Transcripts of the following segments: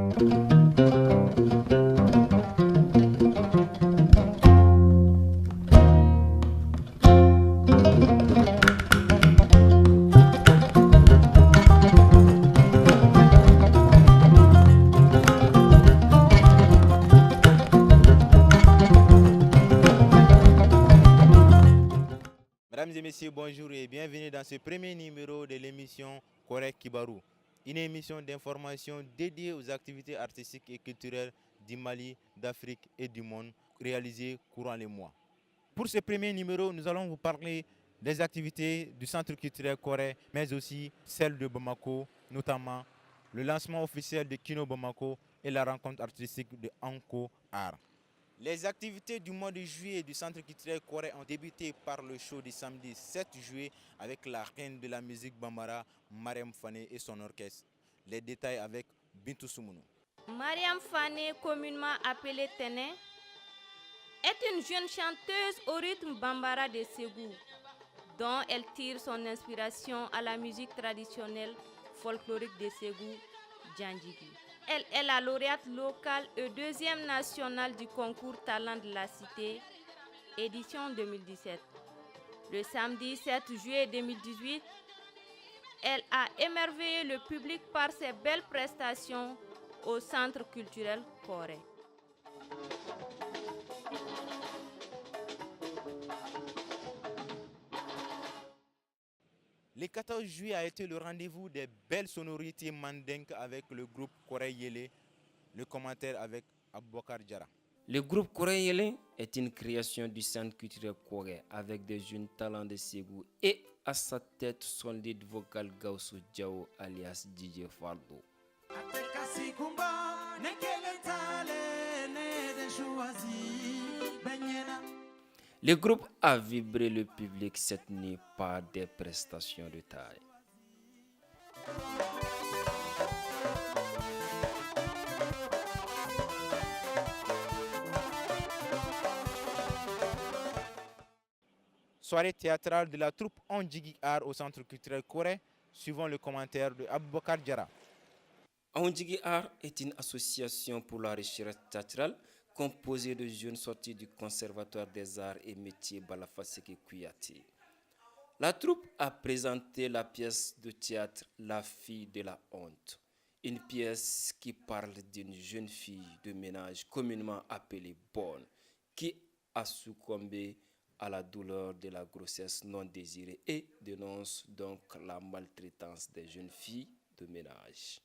Mesdames et messieurs, bonjour et bienvenue dans ce premier numéro de l'émission Koré Kibarou, une émission d'information dédiée aux activités artistiques et culturelles du Mali, d'Afrique et du monde, réalisée courant les mois. Pour ce premier numéro, nous allons vous parler des activités du Centre culturel Koré, mais aussi celles de Bamako, notamment le lancement officiel de Kino Bamako et la rencontre artistique de Anko Art. Les activités du mois de juillet du Centre culturel Koré ont débuté par le show du samedi 7 juillet avec la reine de la musique Bambara, Mariam Fane et son orchestre. Les détails avec Bintou Soumounou. Mariam Fane, communément appelée Téné, est une jeune chanteuse au rythme Bambara de Ségou, dont elle tire son inspiration à la musique traditionnelle folklorique de Ségou, Djandjigi. Elle est la lauréate locale et deuxième nationale du concours Talent de la Cité, édition 2017. Le samedi 7 juillet 2018, elle a émerveillé le public par ses belles prestations au Centre culturel Koré. Le 14 juillet a été le rendez-vous des belles sonorités mandingues avec le groupe Koré Yele, le commentaire avec Aboubakar Diarra. Le groupe Koré Yele est une création du Centre culturel Koré avec des jeunes talents de Ségou et à sa tête son lead vocal Gaussou Diao alias DJ Fardo. Le groupe a vibré le public cette nuit par des prestations de taille. Soirée théâtrale de la troupe Ondjigi Art au Centre culturel Koré, suivant le commentaire de Aboubakar Diarra. Ondjigi Art est une association pour la recherche théâtrale composée de jeunes sortis du Conservatoire des Arts et Métiers Balafaseke Kouyaté. La troupe a présenté la pièce de théâtre La fille de la honte, une pièce qui parle d'une jeune fille de ménage communément appelée bonne, qui a succombé à la douleur de la grossesse non désirée et dénonce donc la maltraitance des jeunes filles de ménage.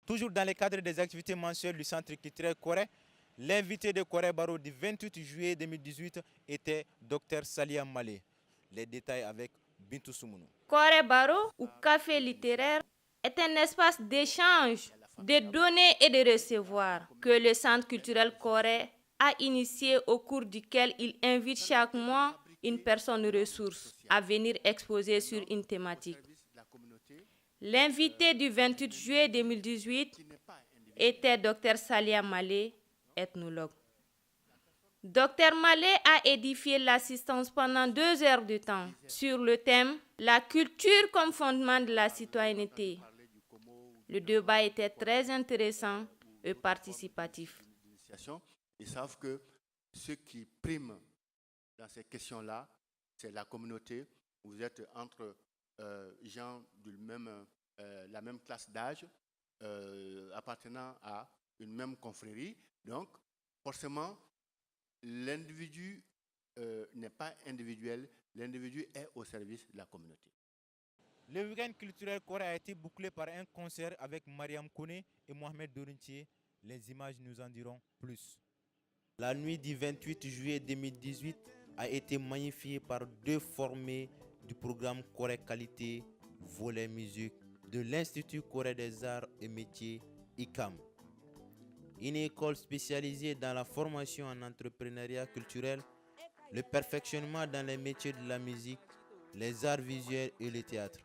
Toujours dans le cadre des activités mensuelles du Centre culturel Koré, l'invité de Koré Baro du 28 juillet 2018 était Dr Salia Malé. Les détails avec Bintou Soumounou. Koré Baro, ou café littéraire, est un espace d'échange, de donner et de recevoir que le Centre culturel Koré a initié, au cours duquel il invite chaque mois une personne ressource à venir exposer sur une thématique. L'invité du 28 juillet 2018 était Dr Salia Malé, ethnologue. Dr Malé a édifié l'assistance pendant 2 heures de temps sur le thème « La culture comme fondement de la citoyenneté ». Le débat était très intéressant et participatif. Ils savent que ce qui prime dans ces questions-là, c'est la communauté. Vous êtes entre gens de la même classe d'âge, appartenant à une même confrérie. Donc, forcément, l'individu n'est pas individuel, l'individu est au service de la communauté. Le week-end culturel Koré a été bouclé par un concert avec Mariam Kone et Mohamed Dorintier. Les images nous en diront plus. La nuit du 28 juillet 2018 a été magnifiée par 2 formés du programme Koré Qualité, volet musique de l'Institut Koré des Arts et Métiers, ICAM. Une école spécialisée dans la formation en entrepreneuriat culturel, le perfectionnement dans les métiers de la musique, les arts visuels et le théâtre.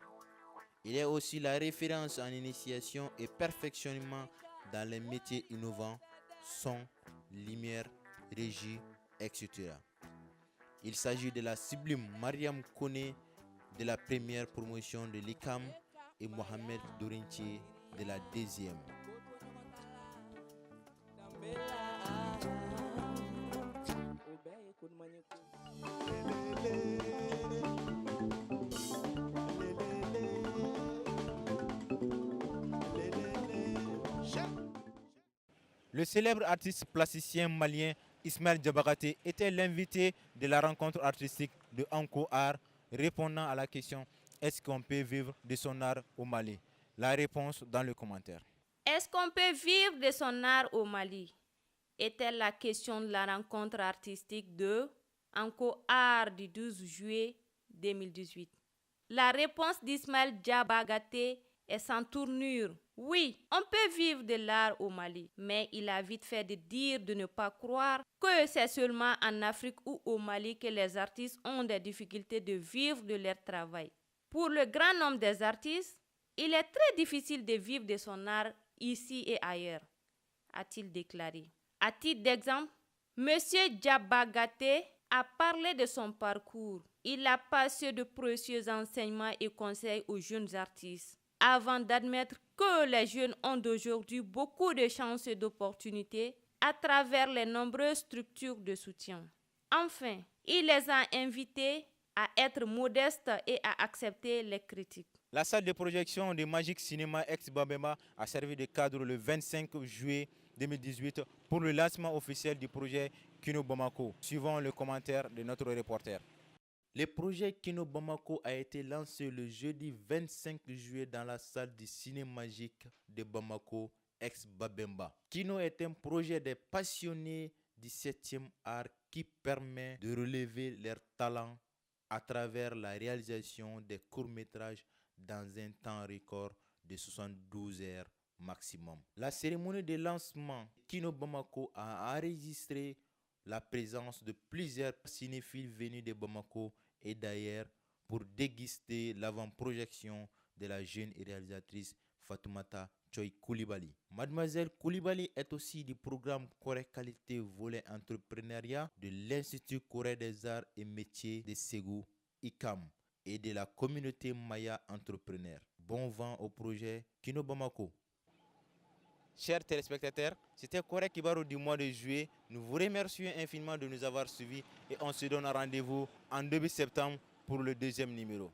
Il est aussi la référence en initiation et perfectionnement dans les métiers innovants, son, lumière, régie, etc. Il s'agit de la sublime Mariam Kone de la première promotion de l'ICAM et Mohamed Dorinche de la deuxième. Le célèbre artiste plasticien malien Ismaël Diabaté était l'invité de la rencontre artistique de Anko Art, répondant à la question « Est-ce qu'on peut vivre de son art au Mali ?» La réponse dans le commentaire. Est-ce qu'on peut vivre de son art au Mali? Était la question de la rencontre artistique de Anko Art du 12 juillet 2018. La réponse d'Ismaël Diabaté est sans tournure. Oui, on peut vivre de l'art au Mali, mais il a vite fait de dire de ne pas croire que c'est seulement en Afrique ou au Mali que les artistes ont des difficultés de vivre de leur travail. Pour le grand nombre des artistes, il est très difficile de vivre de son art ici et ailleurs, a-t-il déclaré. À titre d'exemple, M. Diabaté a parlé de son parcours. Il a passé de précieux enseignements et conseils aux jeunes artistes avant d'admettre que les jeunes ont d'aujourd'hui beaucoup de chances et d'opportunités à travers les nombreuses structures de soutien. Enfin, il les a invités à être modestes et à accepter les critiques. La salle de projection de Magic Cinéma ex-Babemba a servi de cadre le 25 juillet 2018 pour le lancement officiel du projet Kino Bamako, suivant le commentaire de notre reporter. Le projet Kino Bamako a été lancé le jeudi 25 juillet dans la salle du Cinéma Magique de Bamako, ex-Babemba. Kino est un projet des passionnés du 7e art qui permet de relever leurs talents à travers la réalisation des courts-métrages dans un temps record de 72 heures maximum. La cérémonie de lancement Kino Bamako a enregistré la présence de plusieurs cinéphiles venus de Bamako et d'ailleurs pour déguster l'avant-projection de la jeune réalisatrice Fatoumata Choy Koulibaly. Mademoiselle Koulibaly est aussi du programme Corée Qualité volet entrepreneuriat de l'Institut Corée des Arts et Métiers de Ségou, ICAM, et de la communauté Maya Entrepreneur. Bon vent au projet Kino Bamako. Chers téléspectateurs, c'était Koré Kibarou du mois de juillet. Nous vous remercions infiniment de nous avoir suivis et on se donne rendez-vous en début septembre pour le deuxième numéro.